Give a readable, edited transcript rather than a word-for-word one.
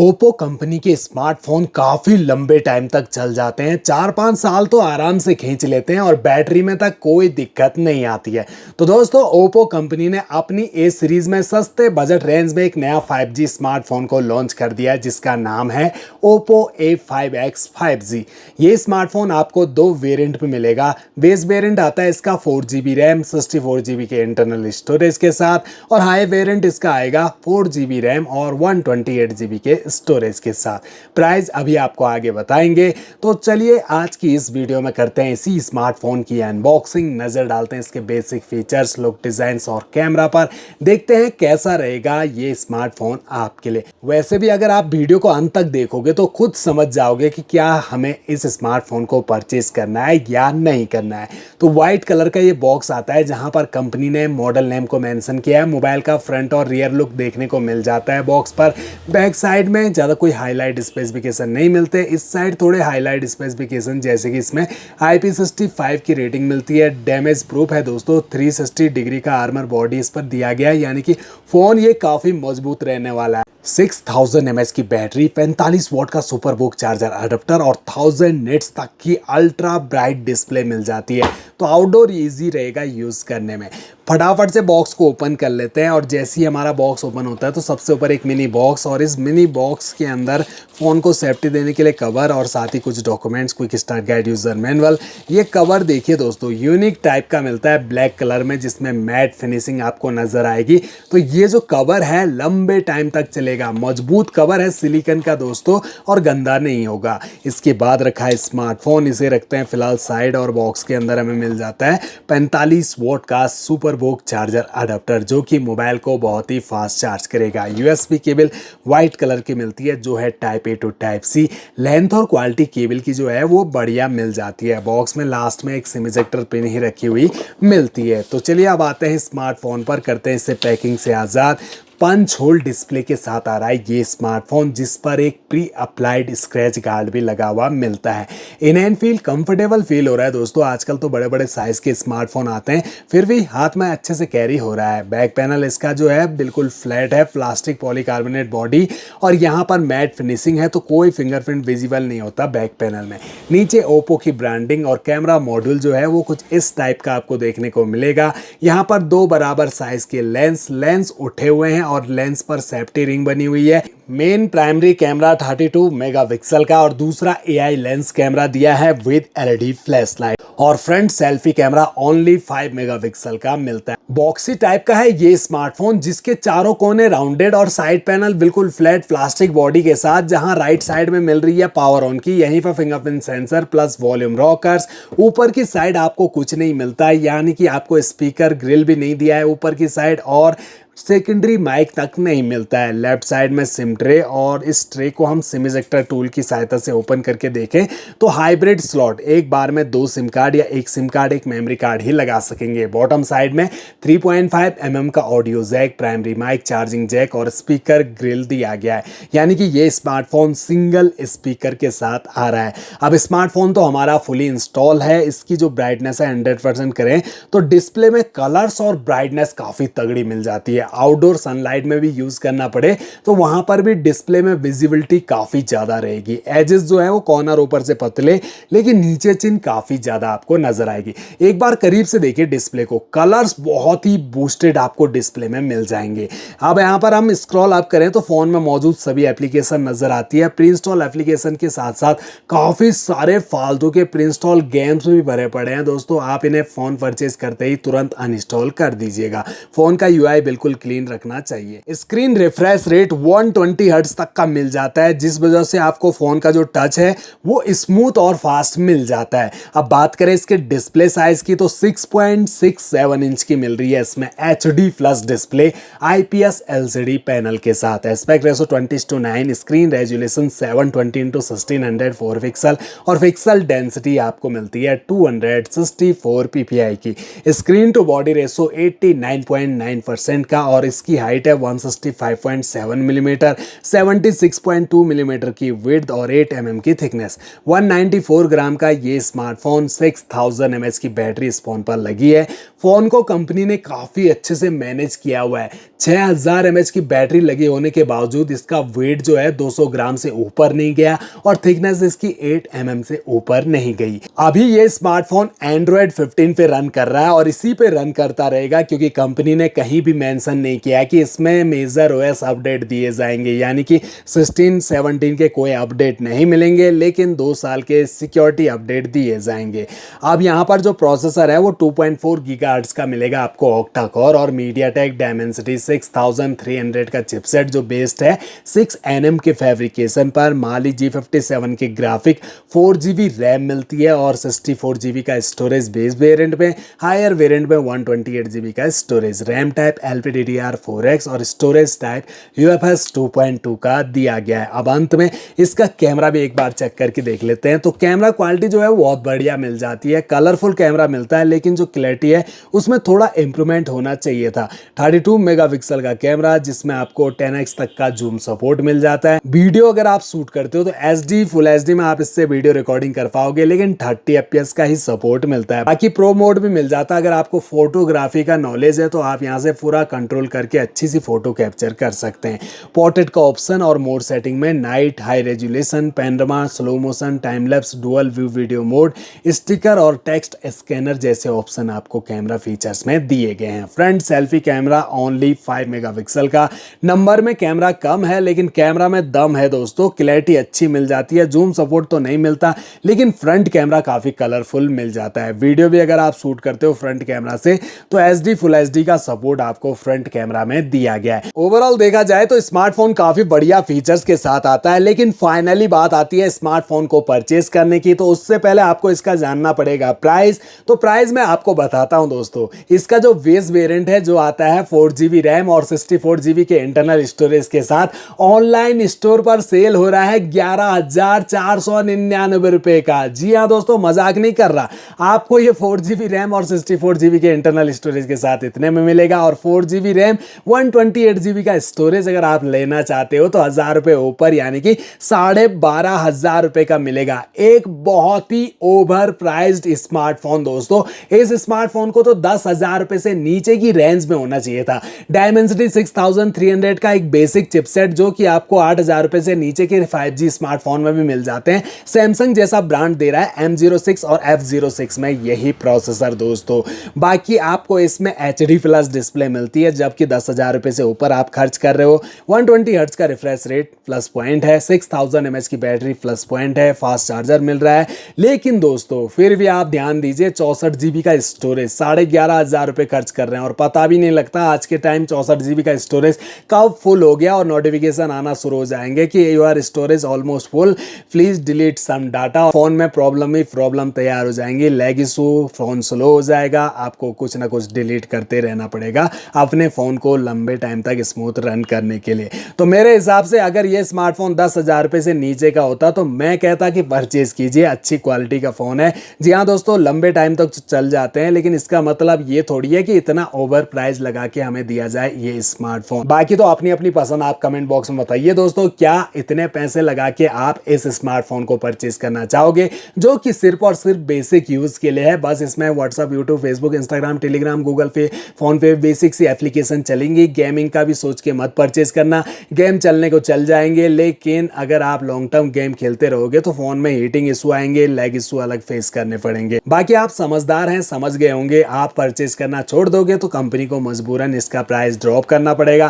Oppo company के smartphone काफ़ी लंबे टाइम तक चल जाते हैं। 4-5 साल तो आराम से खींच लेते हैं और बैटरी में तक कोई दिक्कत नहीं आती है। तो दोस्तों, ओप्पो कंपनी ने अपनी ए सीरीज में सस्ते बजट रेंज में एक नया 5G स्मार्टफोन को लॉन्च कर दिया है, जिसका नाम है ओप्पो A5X 5G। ये स्मार्टफोन आपको दो वेरिएंट में मिलेगा। बेस वेरिएंट आता है इसका 4GB रैम 64GB के इंटरनल स्टोरेज के साथ, और हाई वेरिएंट इसका आएगा 4GB रैम और 128GB के स्टोरेज के साथ। प्राइस अभी आपको आगे बताएंगे। तो चलिए आज की इस वीडियो में करते हैं इसी स्मार्टफोन की अनबॉक्सिंग, नजर डालते हैं इसके बेसिक फीचर्स, लुक, डिजाइन्स और कैमरा पर। देखते हैं कैसा रहेगा ये स्मार्टफोन आपके लिए। वैसे भी अगर आप वीडियो को अंत तक देखोगे तो खुद समझ जाओगे कि क्या हमें इस स्मार्टफोन को परचेज करना है या नहीं करना है। तो व्हाइट कलर का ये बॉक्स आता है, जहां पर कंपनी ने मॉडल नेम को मेंशन किया है। मोबाइल का फ्रंट और रियर लुक देखने को मिल जाता है बॉक्स पर। बैक साइड में ज़्यादा कोई हाईलाइट स्पेसिफिकेशन नहीं मिलते। इस साइड थोड़े हाईलाइट स्पेसिफिकेशन, जैसे कि इसमें IP65 की रेटिंग मिलती है। डैमेज प्रूफ है दोस्तों। 360 डिग्री का आर्मर बॉडी इस पर दिया गया है, यानी कि फ़ोन ये काफ़ी मजबूत रहने वाला है। 6000 mAh की बैटरी, 45 वॉट का सुपर बुक चार्जर अडेप्टर और 1000 निट्स तक की अल्ट्रा ब्राइट डिस्प्ले मिल जाती है। तो आउटडोर इजी रहेगा यूज़ करने में। फटाफट से बॉक्स को ओपन कर लेते हैं, और जैसे ही हमारा बॉक्स ओपन होता है तो सबसे ऊपर एक मिनी बॉक्स, और इस मिनी बॉक्स के अंदर फ़ोन को सेफ्टी देने के लिए कवर और साथ ही कुछ documents, quick start guide, user manual. ये कवर देखिए दोस्तों, यूनिक टाइप का मिलता है ब्लैक कलर में, जिसमें मैट फिनिशिंग आपको नज़र आएगी। तो ये जो कवर है लंबे टाइम तक चलेगा। मजबूत कवर है सिलिकॉन का दोस्तों, और गंदा नहीं होगा। इसके बाद रखा है स्मार्टफोन, इसे रखते हैं फिलहाल साइड, और बॉक्स के अंदर हमें मिल जाता है 45 वॉट का सुपर बुक चार्जर अडेप्टर, जो कि मोबाइल को बहुत ही फास्ट चार्ज करेगा। USB केबल वाइट कलर की मिलती है, जो है type A to type C। Length और क्वालिटी केबल की जो है वो बढ़िया मिल जाती है। बॉक्स में लास्ट में एक सिम इजेक्टर पिन ही रखी हुई मिलती है। तो चलिए अब आते हैं स्मार्टफोन पर, करते हैं इसे पैकिंग से आज़ाद। पंच होल डिस्प्ले के साथ आ रहा है ये स्मार्टफोन, जिस पर एक प्री अप्लाइड स्क्रैच गार्ड भी लगा हुआ मिलता है। In hand feel comfortable feel हो रहा है दोस्तों। आजकल तो बड़े बड़े साइज के स्मार्टफोन आते हैं, फिर भी हाथ में अच्छे से कैरी हो रहा है। बैक पैनल इसका जो है बिल्कुल फ्लैट है, प्लास्टिक पॉलीकार्बोनेट बॉडी, और यहाँ पर मैट फिनिशिंग है, तो कोई फिंगरप्रिंट विजिबल नहीं होता बैक पैनल में। नीचे ओप्पो की ब्रांडिंग, और कैमरा मॉड्यूल जो है वो कुछ इस टाइप का आपको देखने को मिलेगा। यहाँ पर दो बराबर साइज के लेंस उठे हुए हैं, और लेंस पर सेफ्टी रिंग बनी हुई है। मेन प्राइमरी कैमरा 32 मेगापिक्सल का, और दूसरा AI लेंस कैमरा दिया है विद LED फ्लैश लाइट, और front selfie camera only 5 megapixel का मिलता है। बॉक्सी टाइप का है ये स्मार्टफोन, जिसके चारों कोने राउंडेड और साइड पैनल बिल्कुल फ्लैट प्लास्टिक बॉडी के साथ। जहां राइट साइड में मिल रही है पावर ऑन की, यहीं पर fingerprint sensor plus volume rockers. ऊपर की साइड आपको कुछ नहीं मिलता है, यानी कि आपको स्पीकर ग्रिल भी नहीं दिया है ऊपर की साइड, और सेकेंडरी माइक तक नहीं मिलता है। लेफ्ट साइड में सिम ट्रे, और इस ट्रे को हम सिम इजेक्टर टूल की सहायता से ओपन करके देखें तो हाइब्रिड स्लॉट, एक बार में 2 सिम कार्ड या एक सिम कार्ड एक मेमोरी कार्ड ही लगा सकेंगे। बॉटम साइड में 3.5 mm का audio jack, primary mic, charging jack और स्पीकर ग्रिल दिया गया है, यानी कि ये स्मार्टफोन सिंगल स्पीकर के साथ आ रहा है। अब स्मार्टफोन तो हमारा फुली इंस्टॉल है। इसकी जो ब्राइटनेस है 100% करें तो डिस्प्ले में कलर्स और ब्राइटनेस काफ़ी तगड़ी मिल जाती है। आउटडोर सनलाइट में भी यूज करना पड़े तो वहां पर भी डिस्प्ले में विजिबिलिटी काफी ज्यादा रहेगी। एजेस जो है वो कॉर्नर ऊपर से पतले, लेकिन नीचे चिन काफी ज्यादा आपको नजर आएगी। एक बार करीब से देखिए डिस्प्ले को, कलर्स बहुत ही बूस्टेड आपको डिस्प्ले में मिल जाएंगे। अब यहां पर हम स्क्रॉल अप करें तो फोन में मौजूद सभी एप्लीकेशन नजर आती है। प्री इंस्टॉल एप्लीकेशन के साथ साथ काफी सारे फालतू के प्री इंस्टॉल गेम्स भी भरे पड़े हैं दोस्तों। आप इन्हें फोन परचेज करते ही तुरंत अनइंस्टॉल कर दीजिएगा। फोन का UI बिल्कुल क्लीन रखना चाहिए। स्क्रीन रिफ्रेश रेट 120 हर्ट्ज तक का मिल जाता है, जिस वजह से आपको फोन का जो टच है वो स्मूथ और फास्ट मिल जाता है। अब बात करें इसके डिस्प्ले साइज की तो 6.67 इंच की मिल रही है इसमें HD plus display IPS LCD panel के साथ। Aspect ratio 20:9, screen resolution 720x1604 pixel, और पिक्सल डेंसिटी आपको मिलती है 264 ppi की। स्क्रीन टू बॉडी रेशो 89.9% का, और इसकी हाइट है 165.7 मिलीमीटर, 76.2 मिलीमीटर की विड्थ और 8 mm की थिकनेस। 194 ग्राम का ये स्मार्टफोन, 6000 mAh की बैटरी इस फोन पर लगी है। फोन को कंपनी ने काफी अच्छे से मैनेज किया हुआ है। 6000 mAh की बैटरी लगी होने के बावजूद इसका वेट जो है 200 ग्राम से ऊपर नहीं गया और थिकनेस इसकी 8 mm से ऊपर नहीं गई। अभी ये स्मार्टफोन Android 15 पे रन कर रहा है और इसी पे रन करता रहेगा, क्योंकि कंपनी ने कहीं भी मेंशन नहीं किया कि इसमें मेजर OS अपडेट दिए जाएंगे, यानी कि 16 17 के कोई अपडेट नहीं मिलेंगे, लेकिन 2 साल के सिक्योरिटी अपडेट दिए जाएंगे। अब यहाँ पर जो प्रोसेसर है वो 2.4 गीगाहर्ट्ज का मिलेगा आपको ऑक्टा कोर और मीडियाटेक डायमेंसिटी 6300 का चिपसेट जो बेस्ड है 6 nm के फैब्रिकेशन पर। माली G57 के ग्राफिक, 4GB रैम मिलती है और 64GB का स्टोरेज बेस वेरिएंट में, हायर वेरिएंट में 128GB का स्टोरेज। रैम टाइप LPDDR4X और स्टोरेज टाइप UFS 2.2 का दिया गया है। अब अंत में इसका कैमरा भी एक बार चेक करके देख लेते हैं। तो कैमरा क्वालिटी जो है वो बहुत बढ़िया मिल जाती है, कलरफुल कैमरा मिलता है, लेकिन जो क्लैरिटी है उसमें थोड़ा इंप्रूवमेंट होना चाहिए था। 32 मेगापिक्सल का कैमरा जिसमें आपको 10x तक का जूम सपोर्ट मिल जाता है। वीडियो अगर आप शूट करते हो तो HD फुल HD में आप इससे वीडियो रिकॉर्डिंग कर पाओगे, लेकिन 30 FPS का ही सपोर्ट मिलता है। बाकी प्रो मोड भी मिल जाता है। अगर आपको फोटोग्राफी का नॉलेज है तो आप यहाँ से पूरा कंट्रोल करके अच्छी सी फोटो कैप्चर कर सकते हैं। पोर्ट्रेट का ऑप्शन और मोड सेटिंग में night, high resolution, panorama, slow motion, time lapse, dual view video mode, sticker और टेक्स्ट स्कैनर जैसे ऑप्शन आपको कैमरा फीचर्स में दिए गए हैं। Front selfie camera only 5 megapixel का, नंबर में कैमरा कम है लेकिन कैमरा में दम है दोस्तों, क्लैरिटी अच्छी मिल जाती है। जूम सपोर्ट तो नहीं मिलता, लेकिन फ्रंट कैमरा काफी कलरफुल मिल जाता है। वीडियो भी अगर आप शूट करते हो फ्रंट कैमरा से तो HD फुल HD का सपोर्ट आपको फ्रंट कैमरा में दिया गया है। ओवरऑल देखा जाए तो स्मार्टफोन काफी बढ़िया फीचर्स के साथ आता है, लेकिन फाइनली बात आती है स्मार्टफोन को परचेस करने की। तो उससे पहले आपको इसका जानना पड़ेगा प्राइस। तो प्राइस मैं आपको बताता हूं दोस्तों। इसका जो बेस वेरिएंट है जो आता है 4GB रैम और 64GB के इंटरनल स्टोरेज के साथ, ऑनलाइन स्टोर पर सेल हो रहा है 11,499 रुपए का। जी हाँ दोस्तों, मजाक नहीं कर रहा। आपको ये 4GB रैम और 64GB के इंटरनल स्टोरेज के साथ इतने में मिलेगा और 4GB रैम 128GB का स्टोरेज अगर आप लेना चाहते हो तो 1000 रुपए ऊपर, यानी कि 12,500 रुपए का मिलेगा। एक बहुत ही ओवर प्राइस्ड स्मार्टफोन दोस्तों। इस स्मार्टफोन को तो 10,000 रुपए से नीचे की रेंज में होना चाहिए था। डायमेंसिटी 6300 का एक बेसिक चिपसेट जो कि आपको 8,000 रुपए से नीचे के 5G स्मार्टफोन में भी मिल जाते हैं। सैमसंग जैसा ब्रांड दे रहा है M06 और F06 में यही प्रोसेसर दोस्तों। बाकी आपको इसमें HD प्लस डिस्प्ले मिलती है, जबकि 10,000 रुपए से ऊपर आप खर्च कर रहे हो। 120 हर्ट्ज का रिफ्रेश रेट प्लस पॉइंट है, 6000 mAh की बैटरी प्लस पॉइंट है, फास्ट चार्जर मिल रहा है। लेकिन दोस्तों फिर भी आप ध्यान दीजिए 64GB का स्टोरेज, 11,500 रुपए खर्च कर रहे हैं और पता भी नहीं लगता आज के टाइम 64GB का स्टोरेज कब फुल हो गया और नोटिफिकेशन आना शुरू हो जाएंगे कि your storage almost full, please delete some data. Phone में प्रॉब्लम तैयार हो जाएंगी, लैग इशू, फोन स्लो हो जाएगा, आपको कुछ ना कुछ डिलीट करते रहना पड़ेगा अपने फोन को लंबे टाइम तक स्मूथ रन करने के लिए। तो मेरे हिसाब से अगर ये स्मार्टफोन 10,000 रुपए से नीचे का होता तो मैं कहता कि परचेज कीजिए, अच्छी क्वालिटी का फोन है। जी हाँ दोस्तों, लंबे टाइम तक चल जाते हैं, लेकिन इसका मतलब ये थोड़ी है कि इतना ओवर प्राइस लगा के हमें दिया जाए ये स्मार्टफोन। बाकी तो अपनी अपनी पसंद आप कमेंट बॉक्स में बताइए दोस्तों, क्या इतने पैसे लगा के आप इस स्मार्टफोन को परचेज करना चाहोगे जो कि सिर्फ और सिर्फ बेसिक यूज के लिए है। बस इसमें WhatsApp, YouTube, Facebook, Instagram, Telegram, Google पे, फोन पे बेसिक सी एप्लीकेशन चलेंगी। गेमिंग का भी सोच के मत परचेज करना, गेम चलने को चल जाएंगे, लेकिन अगर आप लॉन्ग टर्म गेम खेलते रहोगे तो फोन में हीटिंग इशू आएंगे, लैग इशू अलग फेस करने पड़ेंगे। बाकी आप समझदार हैं, समझ गए होंगे। आप परचेज करना छोड़ दोगे तो कंपनी को मजबूरन इसका प्राइस ड्रॉप करना पड़ेगा।